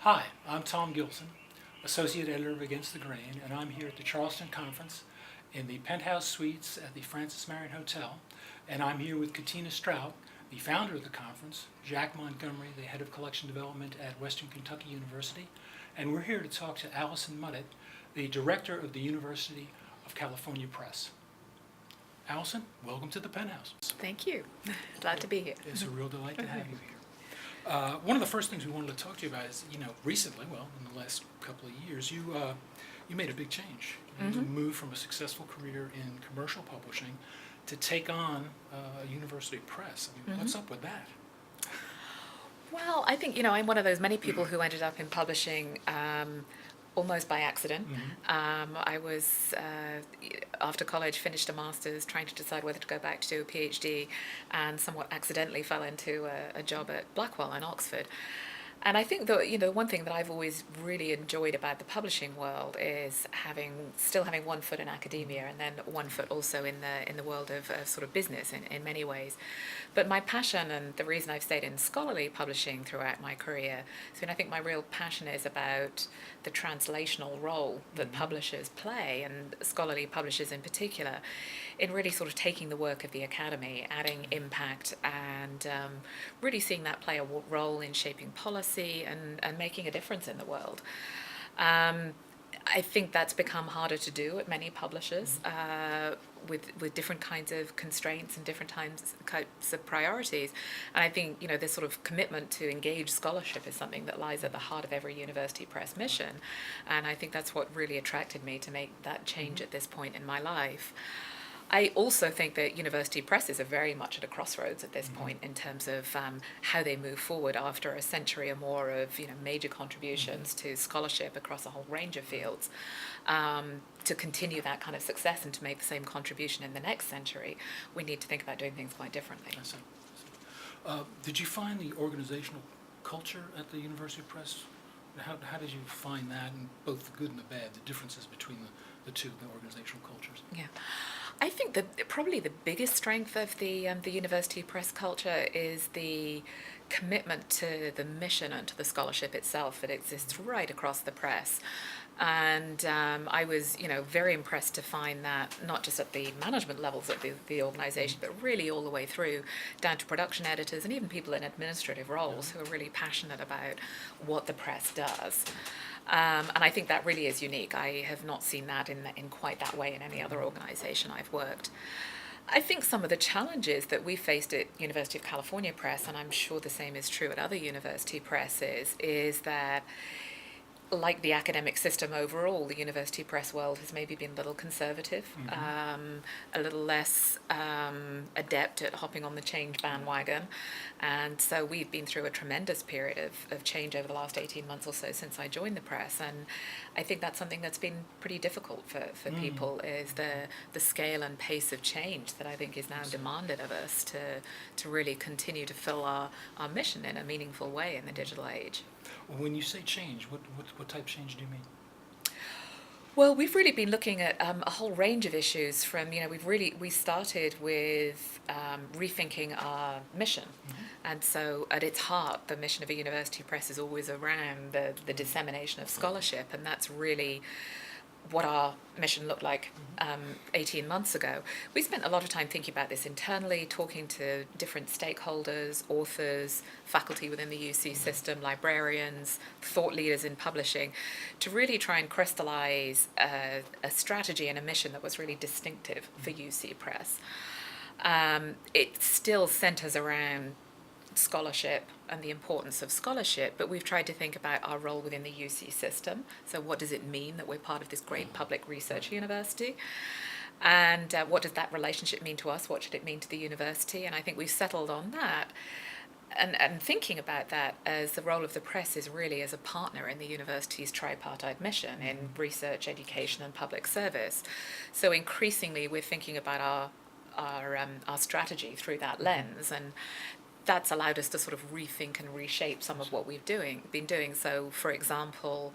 Hi, I'm Tom Gilson, Associate Editor of Against the Grain, and I'm here at the Charleston Conference in the penthouse suites at the Francis Marion Hotel. And I'm here with Katina Strauch, the founder of the conference, Jack Montgomery, the head of collection development at Western Kentucky University, and we're here to talk to Alison Mudditt, the director of the University of California Press. Alison, welcome to the penthouse. Thank you. Glad to be here. It's a real delight to have you here. One of the first things we wanted to talk to you about is, recently, well, in the last couple of years, you made a big change. You moved from a successful career in commercial publishing to take on a university press. I mean, what's up with that? Well, I think, I'm one of those many people who ended up in publishing almost by accident. I was, after college, finished a master's, trying to decide whether to go back to do a PhD, and somewhat accidentally fell into a job at Blackwell in Oxford. And I think that, one thing that I've always really enjoyed about the publishing world is still having one foot in academia and then one foot also in the world of sort of business in many ways. But my passion and the reason I've stayed in scholarly publishing throughout my career, I think my real passion is about the translational role that publishers play, and scholarly publishers in particular, in really sort of taking the work of the academy, adding impact, and really seeing that play a role in shaping policy and making a difference in the world. I think that's become harder to do at many publishers with different kinds of constraints and different types of priorities. And I think, this sort of commitment to engage scholarship is something that lies at the heart of every university press mission. And I think that's what really attracted me to make that change at this point in my life. I also think that university presses are very much at a crossroads at this point in terms of how they move forward after a century or more of major contributions to scholarship across a whole range of fields. To continue that kind of success and to make the same contribution in the next century, we need to think about doing things quite differently. I see. Did you find the organizational culture at the University Press? How did you find that, and both the good and the bad, the differences between the two, the organizational cultures? Yeah. I think that probably the biggest strength of the university press culture is the commitment to the mission and to the scholarship itself that exists right across the press. And I was, very impressed to find that not just at the management levels of the organization, but really all the way through, down to production editors and even people in administrative roles who are really passionate about what the press does. And I think that really is unique. I have not seen that in quite that way in any other organization I've worked. I think some of the challenges that we faced at University of California Press, and I'm sure the same is true at other university presses, is that like the academic system overall, the university press world has maybe been a little conservative, a little less adept at hopping on the change bandwagon. And so we've been through a tremendous period of change over the last 18 months or so since I joined the press. And I think that's something that's been pretty difficult for people, is the scale and pace of change that I think is now demanded of us to really continue to fill our mission in a meaningful way in the digital age. When you say change, what type of change do you mean? Well, we've really been looking at a whole range of issues. From we started with rethinking our mission, and so at its heart, the mission of a university press is always around the dissemination of scholarship, and that's really what our mission looked like 18 months ago. We spent a lot of time thinking about this internally, talking to different stakeholders, authors, faculty within the UC system, librarians, thought leaders in publishing, to really try and crystallize a strategy and a mission that was really distinctive for UC Press. It still centers around scholarship and the importance of scholarship, but we've tried to think about our role within the UC system. So what does it mean that we're part of this great public research university? And what does that relationship mean to us? What should it mean to the university? And I think we've settled on that. And thinking about that as the role of the press is really as a partner in the university's tripartite mission in research, education, and public service. So increasingly we're thinking about our strategy through that lens, and that's allowed us to sort of rethink and reshape some of what we've been doing. So, for example,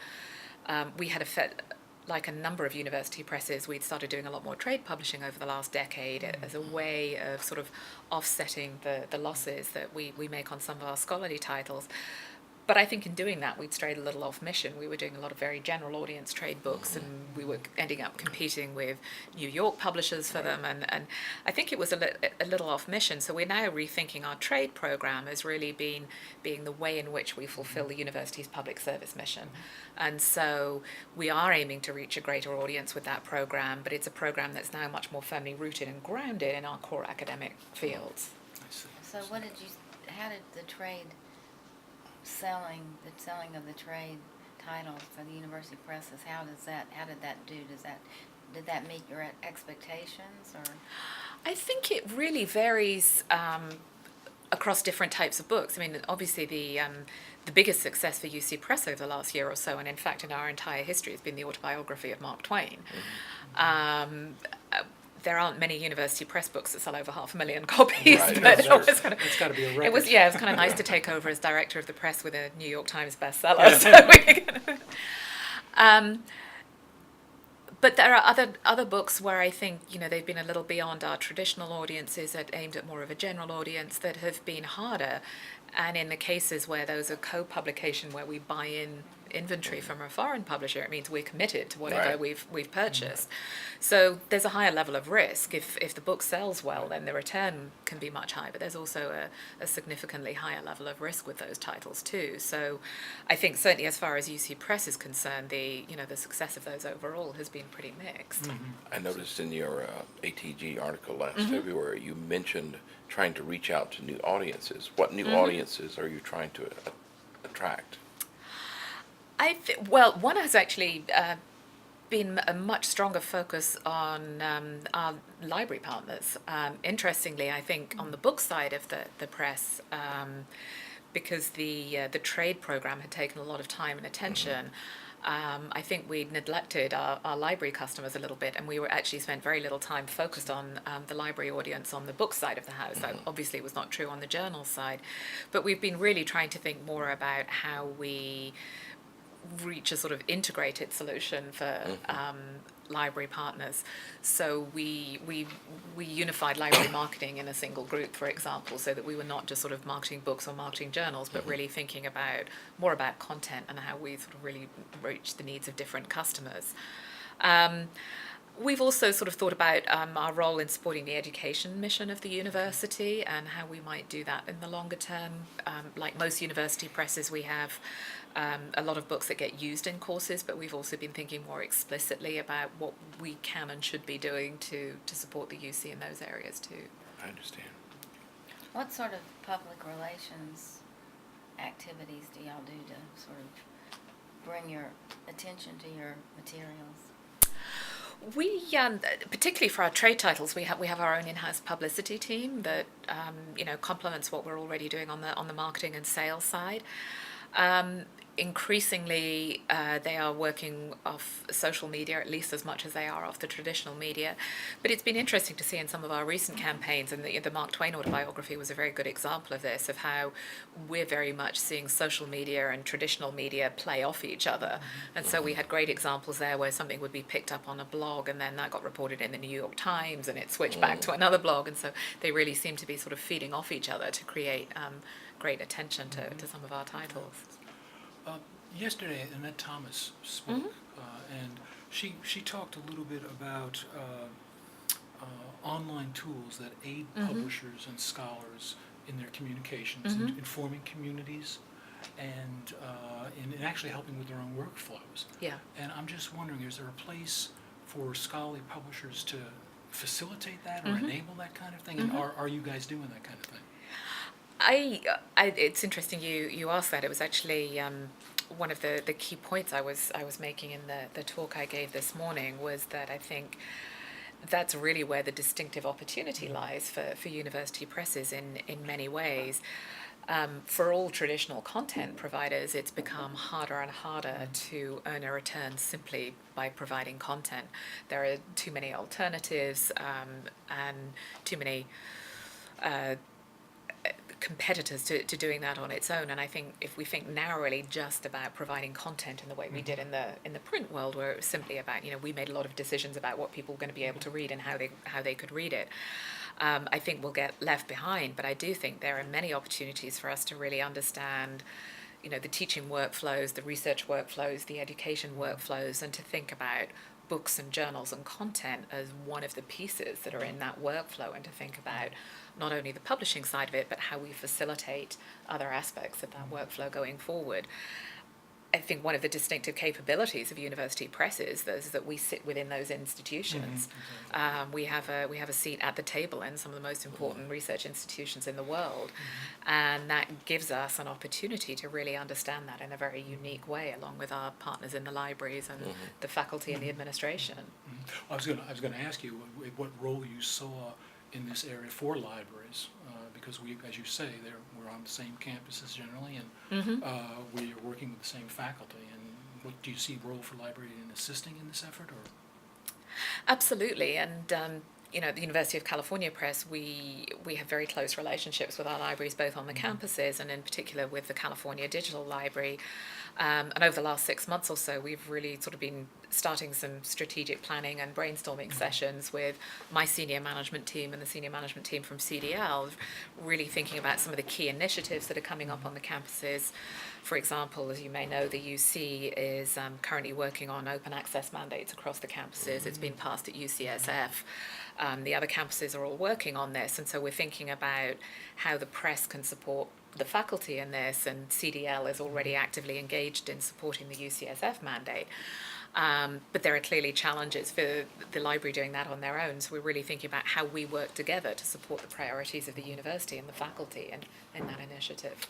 we had like a number of university presses, we'd started doing a lot more trade publishing over the last decade as a way of sort of offsetting the losses that we make on some of our scholarly titles. But I think in doing that, we'd strayed a little off mission. We were doing a lot of very general audience trade books, and we were ending up competing with New York publishers for them. And I think it was a little off mission. So we're now rethinking our trade program as really being the way in which we fulfill the university's public service mission. And so we are aiming to reach a greater audience with that program, but it's a program that's now much more firmly rooted and grounded in our core academic fields. I see. So how did the selling of the trade titles for the university presses, how did that do? Did that meet your expectations, or? I think it really varies across different types of books. I mean, obviously the biggest success for UC Press over the last year or so, and in fact in our entire history, has been the autobiography of Mark Twain. There aren't many university press books that sell over 500,000 copies. Right. But It's got to be a record. it was kind of nice to take over as director of the press with a New York Times bestseller. But there are other books where I think they've been a little beyond our traditional audiences, aimed at more of a general audience, that have been harder. And in the cases where those are co-publication, where we buy in inventory from a foreign publisher, it means we're committed to whatever we've purchased. So there's a higher level of risk. If the book sells well, then the return can be much higher, but there's also a significantly higher level of risk with those titles too. So I think certainly as far as UC Press is concerned, the success of those overall has been pretty mixed. I noticed in your ATG article last February, you mentioned trying to reach out to new audiences. What new audiences are you trying to attract? One has actually been a much stronger focus on our library partners. Interestingly, I think on the book side of the press, because the trade program had taken a lot of time and attention, I think we'd neglected our library customers a little bit, and we were actually spent very little time focused on the library audience on the book side of the house. That obviously was not true on the journal side, but we've been really trying to think more about how we reach a sort of integrated solution for library partners. So we unified library marketing in a single group, for example, so that we were not just sort of marketing books or marketing journals, but really thinking more about content and how we sort of really reach the needs of different customers. We've also sort of thought about our role in supporting the education mission of the university and how we might do that in the longer term. Like most university presses, we have a lot of books that get used in courses, but we've also been thinking more explicitly about what we can and should be doing to support the UC in those areas too. I understand. What sort of public relations activities do y'all do to sort of bring your attention to your materials? We, particularly for our trade titles, we have our own in-house publicity team that complements what we're already doing on the marketing and sales side. Increasingly, they are working off social media, at least as much as they are off the traditional media. But it's been interesting to see in some of our recent campaigns, and the Mark Twain autobiography was a very good example of this, of how we're very much seeing social media and traditional media play off each other. And so we had great examples there where something would be picked up on a blog, and then that got reported in the New York Times, and it switched back to another blog. And so they really seem to be sort of feeding off each other to create great attention to some of our titles. Yesterday, Annette Thomas spoke, and she talked a little bit about online tools that aid publishers and scholars in their communications, in informing communities, and in actually helping with their own workflows. Yeah. And I'm just wondering, is there a place for scholarly publishers to facilitate that or enable that kind of thing? And are you guys doing that kind of thing? It's interesting you asked that. It was actually one of the key points I was making in the talk I gave this morning, was that I think that's really where the distinctive opportunity lies for university presses in many ways. For all traditional content providers, it's become harder and harder to earn a return simply by providing content. There are too many alternatives and too many competitors to doing that on its own. And I think if we think narrowly just about providing content in the way we did in the print world, where it was simply about, we made a lot of decisions about what people were going to be able to read and how they could read it, I think we'll get left behind. But I do think there are many opportunities for us to really understand the teaching workflows, the research workflows, the education workflows, and to think about books and journals and content as one of the pieces that are in that workflow, and to think about not only the publishing side of it, but how we facilitate other aspects of that workflow going forward. I think one of the distinctive capabilities of university presses is that we sit within those institutions. We have a seat at the table in some of the most important research institutions in the world, and that gives us an opportunity to really understand that in a very unique way, along with our partners in the libraries and the faculty and the administration. I was going to ask you what role you saw in this area for libraries, because we, as you say, we're on the same campuses generally, and we are working with the same faculty. And what do you see role for library in assisting in this effort, or? Absolutely, and at the University of California Press, we have very close relationships with our libraries, both on the campuses and in particular with the California Digital Library. And over the last 6 months or so, we've really sort of been starting some strategic planning and brainstorming sessions with my senior management team and the senior management team from CDL, really thinking about some of the key initiatives that are coming up on the campuses. For example, as you may know, the UC is currently working on open access mandates across the campuses. It's been passed at UCSF. The other campuses are all working on this, and so we're thinking about how the press can support the faculty in this, and CDL is already actively engaged in supporting the UCSF mandate. But there are clearly challenges for the library doing that on their own, so we're really thinking about how we work together to support the priorities of the university and the faculty in that initiative.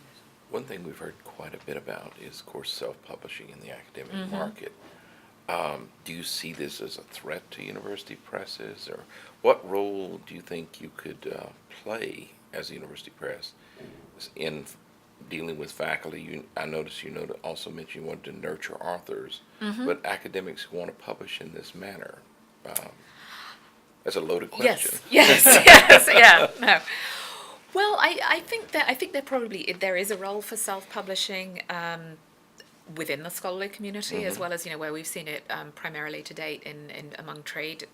One thing we've heard quite a bit about is, of course, self-publishing in the academic market. Do you see this as a threat to university presses, or what role do you think you could play as a university press in dealing with faculty? I noticed you also mentioned you wanted to nurture authors, but academics who want to publish in this manner. That's a loaded question. Yes, yeah, no. Well, I think there is a role for self-publishing within the scholarly community, as well as where we've seen it primarily to date in among trade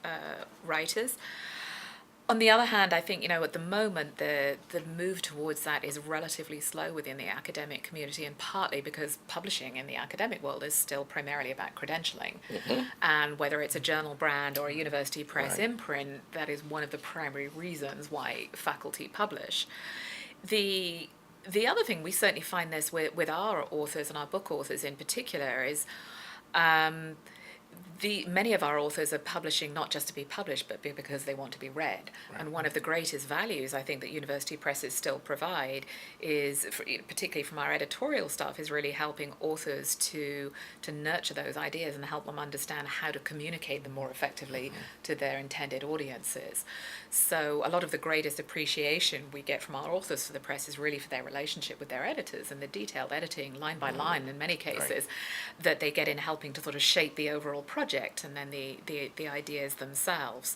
writers. On the other hand, I think at the moment the move towards that is relatively slow within the academic community, and partly because publishing in the academic world is still primarily about credentialing, and whether it's a journal brand or a university press imprint, that is one of the primary reasons why faculty publish. The other thing, we certainly find this with our authors and our book authors in particular, is many of our authors are publishing not just to be published, but because they want to be read. Right. And one of the greatest values I think that university presses still provide is, particularly from our editorial staff, is really helping authors to nurture those ideas and help them understand how to communicate them more effectively to their intended audiences. So a lot of the greatest appreciation we get from our authors for the press is really for their relationship with their editors and the detailed editing, line by line in many cases, that they get in helping to sort of shape the overall project and then the ideas themselves.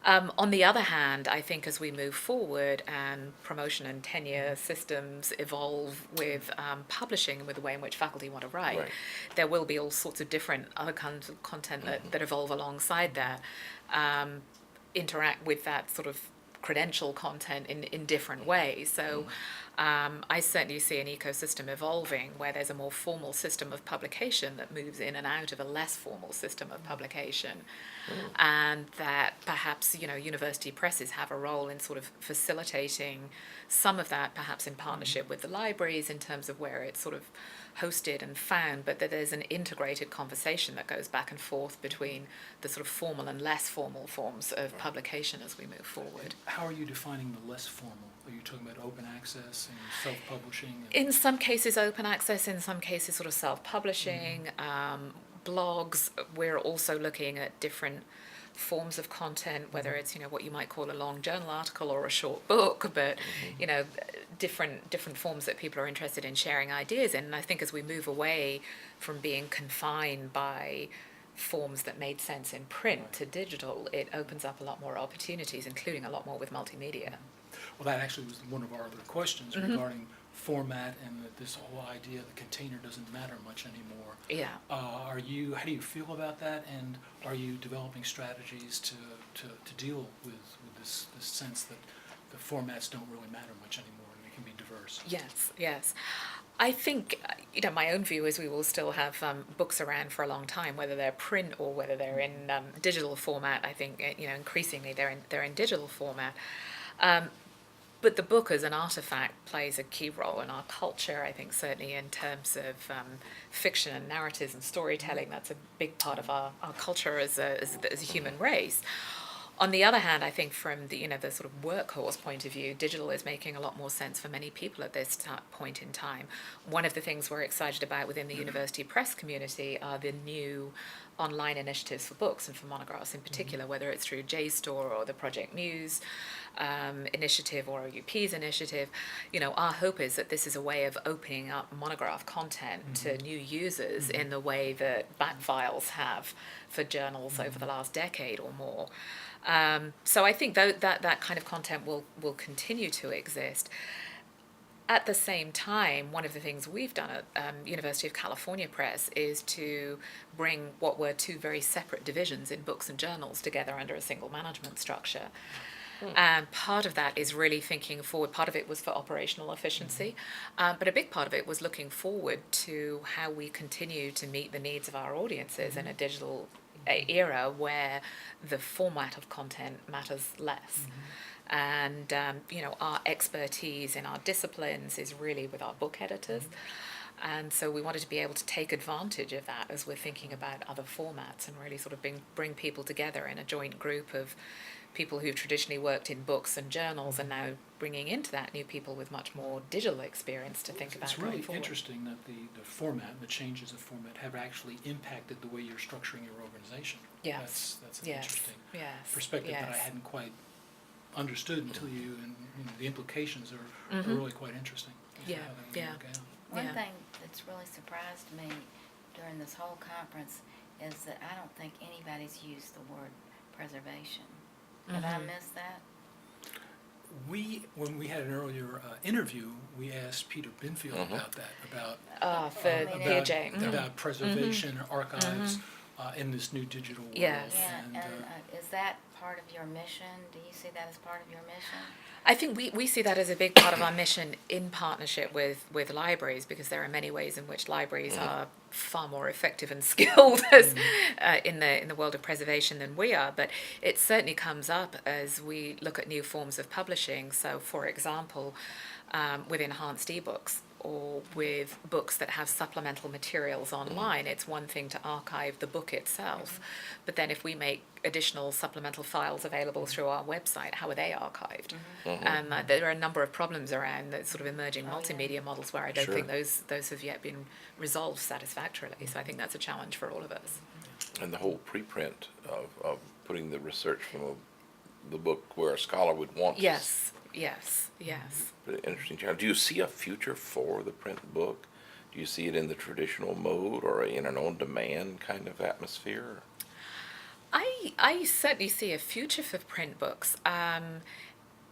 On the other hand, I think as we move forward and promotion and tenure systems evolve with publishing and with the way in which faculty want to write, there will be all sorts of different other kinds of content that evolve alongside that, interact with that sort of credential content in different ways. So I certainly see an ecosystem evolving where there's a more formal system of publication that moves in and out of a less formal system of publication, and that perhaps university presses have a role in sort of facilitating some of that, perhaps in partnership with the libraries in terms of where it's sort of hosted and found, but that there's an integrated conversation that goes back and forth between the sort of formal and less formal forms of publication as we move forward. How are you defining the less formal? Are you talking about open access and self-publishing? In some cases open access, in some cases sort of self-publishing, blogs. We're also looking at different forms of content, whether it's what you might call a long journal article or a short book, but different forms that people are interested in sharing ideas in. And I think as we move away from being confined by forms that made sense in print to digital, it opens up a lot more opportunities, including a lot more with multimedia. Well, that actually was one of our other questions regarding format, and that this whole idea the container doesn't matter much anymore. Yeah. How do you feel about that, and are you developing strategies to deal with this sense that the formats don't really matter much anymore and they can be diverse? Yes. I think, my own view is we will still have books around for a long time, whether they're print or whether they're in digital format. I think, increasingly they're in digital format. But the book as an artifact plays a key role in our culture, I think, certainly in terms of fiction and narratives and storytelling. That's a big part of our culture as a human race. On the other hand, I think from the sort of workhorse point of view, digital is making a lot more sense for many people at this point in time. One of the things we're excited about within the university press community are the new online initiatives for books and for monographs in particular, whether it's through JSTOR or the Project Muse initiative or UP's initiative. Our hope is that this is a way of opening up monograph content to new users in the way that back files have for journals over the last decade or more. So I think that kind of content will continue to exist. At the same time, one of the things we've done at University of California Press is to bring what were two very separate divisions in books and journals together under a single management structure. And part of that is really thinking forward. Part of it was for operational efficiency, but a big part of it was looking forward to how we continue to meet the needs of our audiences in a digital era where the format of content matters less. And, our expertise in our disciplines is really with our book editors. And so we wanted to be able to take advantage of that as we're thinking about other formats and really sort of bring people together in a joint group of people who've traditionally worked in books and journals and now bringing into that new people with much more digital experience to think about It's going really forward. interesting that the format, the changes of format have actually impacted the way you're structuring your organization. Yes. That's an Yes. interesting Yes. perspective that I Yes. hadn't quite understood until and the implications are really quite interesting. as to Yeah, how that would yeah. work out. One Yeah. thing that's really surprised me during this whole conference is that I don't think anybody's used the word preservation. Have I missed that? When we had an earlier interview, we asked Peter Binfield about that, about For I mean, PJ. about preservation, archives in this new digital world. Yes. Yeah, And, and is that part of your mission? Do you see that as part of your mission? I think we see that as a big part of our mission in partnership with libraries, because there are many ways in which libraries are far more effective and skilled as in the world of preservation than we are. But it certainly comes up as we look at new forms of publishing. So, for example, with enhanced ebooks or with books that have supplemental materials online, it's one thing to archive the book itself, but then if we make additional supplemental files available through our website, how are they archived? There are a number of problems around the sort of emerging multimedia models where I don't think those have yet been resolved satisfactorily. So I think that's a challenge for all of us. And the whole preprint of putting the research from the book where a scholar would want. Yes. But interesting challenge. Do you see a future for the print book? Do you see it in the traditional mode or in an on-demand kind of atmosphere? I certainly see a future for print books.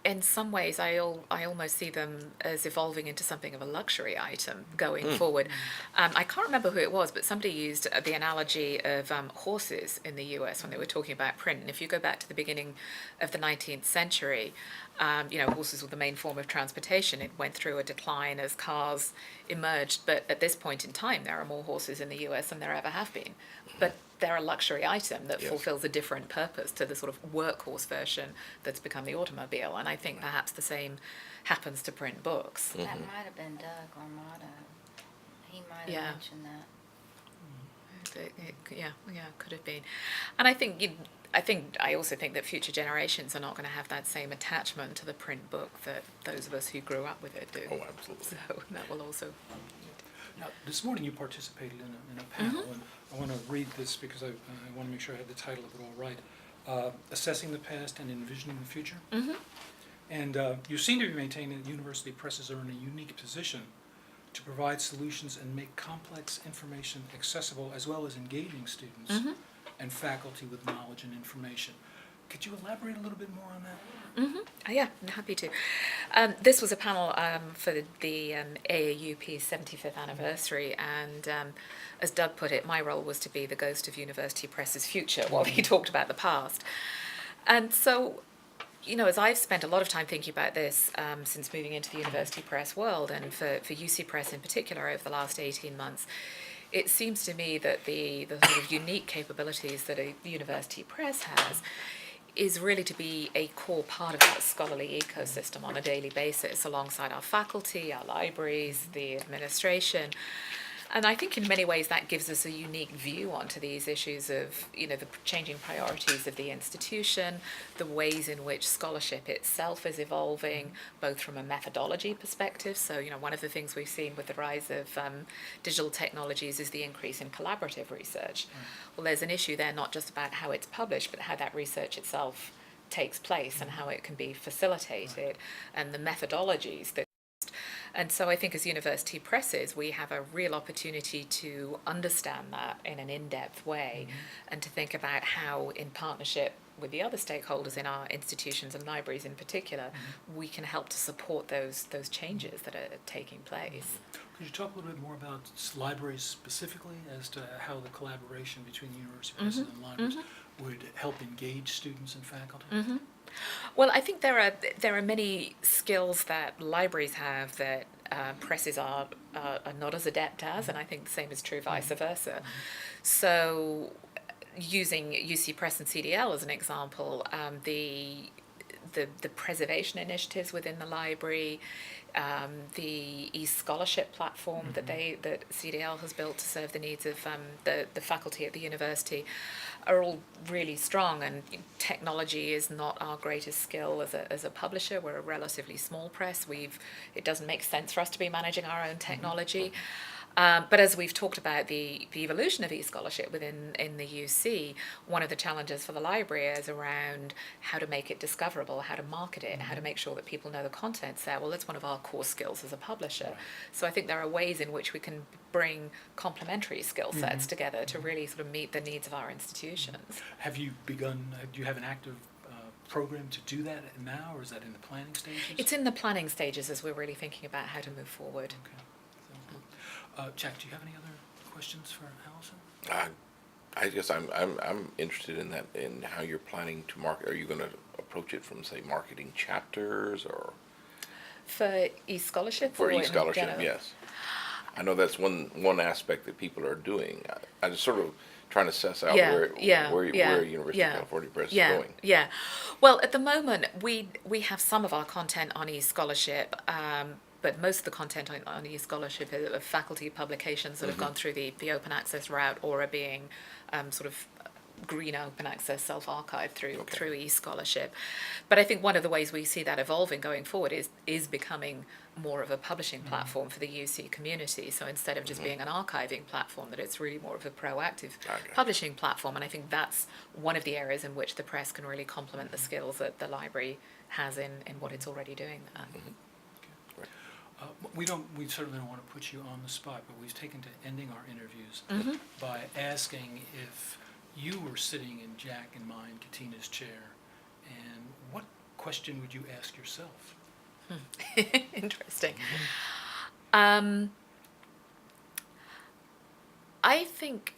In some ways, I almost see them as evolving into something of a luxury item going forward. I can't remember who it was, but somebody used the analogy of horses in the US when they were talking about print. And if you go back to the beginning of the 19th century, horses were the main form of transportation. It went through a decline as cars emerged. But at this point in time, there are more horses in the US than there ever have been. But they're a luxury item that fulfills a different purpose to the sort of workhorse version that's become the automobile. And I think perhaps the same happens to print books. That might have been Doug Armato. He might have mentioned that. Could have been. And I also think that future generations are not going to have that same attachment to the print book that those of us who grew up with it do. Oh, absolutely. So that will also. Now, this morning you participated in a panel, and I want to read this because I want to make sure I have the title of it all right. Assessing the past and envisioning the future. And you seem to be maintaining that university presses are in a unique position to provide solutions and make complex information accessible as well as engaging students and faculty with knowledge and information. Could you elaborate a little bit more on that? Yeah, I'm happy to. This was a panel for the AAUP's 75th anniversary, and as Doug put it, my role was to be the ghost of University Press's future while he talked about the past. And so as I've spent a lot of time thinking about this since moving into the university press world, and for UC Press in particular over the last 18 months, it seems to me that the sort of unique capabilities that a university press has is really to be a core part of that scholarly ecosystem on a daily basis, alongside our faculty, our libraries, the administration. And I think in many ways that gives us a unique view onto these issues of, the changing priorities of the institution, the ways in which scholarship itself is evolving, both from a methodology perspective. So, one of the things we've seen with the rise of digital technologies is the increase in collaborative research. Well, there's an issue there not just about how it's published, but how that research itself takes place and how it can be facilitated, and the methodologies that. And so I think as university presses, we have a real opportunity to understand that in an in-depth way, and to think about how, in partnership with the other stakeholders in our institutions and libraries in particular, we can help to support those changes that are taking place. Could you talk a little bit more about libraries specifically, as to how the collaboration between university presses and libraries would help engage students and faculty? Well, I think there are many skills that libraries have that presses are not as adept as, and I think the same is true vice versa. So, using UC Press and CDL as an example, the preservation initiatives within the library, the e-scholarship platform that CDL has built to serve the needs of the faculty at the university, are all really strong. And technology is not our greatest skill as a publisher. We're a relatively small press. It doesn't make sense for us to be managing our own technology. But as we've talked about the evolution of e-scholarship in the UC, one of the challenges for the library is around how to make it discoverable, how to market it, how to make sure that people know the content's there. Well, that's one of our core skills as a publisher. So I think there are ways in which we can bring complementary skill sets together to really sort of meet the needs of our institutions. Have you begun, do you have an active program to do that now, or is that in the planning stages? It's in the planning stages as we're really thinking about how to move forward. Okay. Jack, do you have any other questions for Alison? I guess I'm interested in that, in how you're planning to market. Are you going to approach it from, say, marketing chapters, or For e-scholarship? for or in e-scholarship? general? Yes. I know that's one aspect that people are doing. I just sort of trying to suss out where University of California Press is going. Yeah. Well, at the moment, we have some of our content on e-scholarship, but most of the content on e-scholarship are faculty publications that have gone through the open access route, or are being sort of green open access self-archived through e-scholarship. But I think one of the ways we see that evolving going forward is becoming more of a publishing platform for the UC community. So instead of just being an archiving platform, that it's really more of a proactive publishing platform. And I think that's one of the areas in which the press can really complement the skills that the library has in what it's already doing. We certainly don't want to put you on the spot, but we've taken to ending our interviews by asking if you were sitting in Jack and mine, Katina's chair, and what question would you ask yourself? Interesting. I think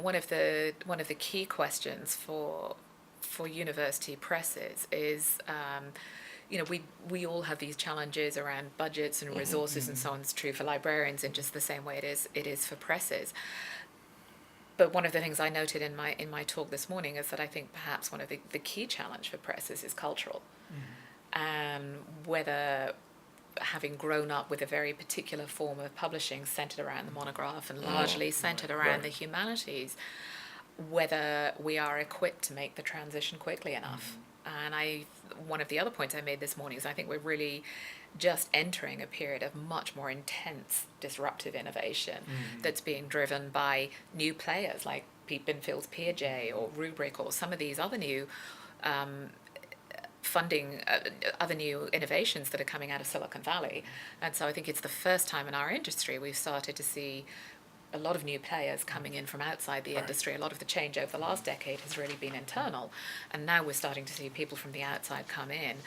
one of the key questions for university presses is, we all have these challenges around budgets and resources and so on. It's true for librarians in just the same way it is for presses. But one of the things I noted in my talk this morning is that I think perhaps one of the key challenge for presses is cultural. And whether, having grown up with a very particular form of publishing centered around the monograph and largely centered around the humanities, whether we are equipped to make the transition quickly enough. And one of the other points I made this morning is I think we're really just entering a period of much more intense disruptive innovation that's being driven by new players like Pete Binfield's Piaget or Rubric, or some of these other new funding, other new innovations that are coming out of Silicon Valley. And so I think it's the first time in our industry we've started to see a lot of new players coming in from outside the industry. A lot of the change over the last decade has really been internal, and now we're starting to see people from the outside come in.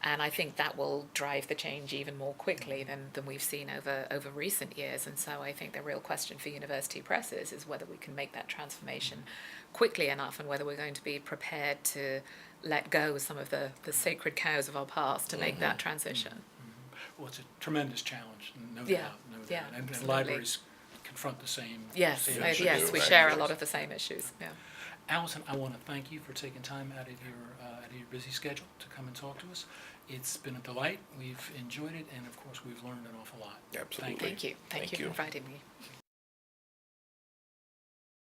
And I think that will drive the change even more quickly than we've seen over recent years. And so I think the real question for university presses is whether we can make that transformation quickly enough, and whether we're going to be prepared to let go of some of the sacred cows of our past to make that transition. Well, it's a tremendous challenge, no Yeah, doubt, no yeah, doubt. And absolutely. libraries confront the same. Yes, same Yes, issues. yes, we right. share a lot of the same issues. Yeah. Alison, I want to thank you for taking time out of your busy schedule to come and talk to us. It's been a delight. We've enjoyed it, and of course, we've learned an awful lot. Absolutely. Thank you. Thank you. Thank you for inviting me.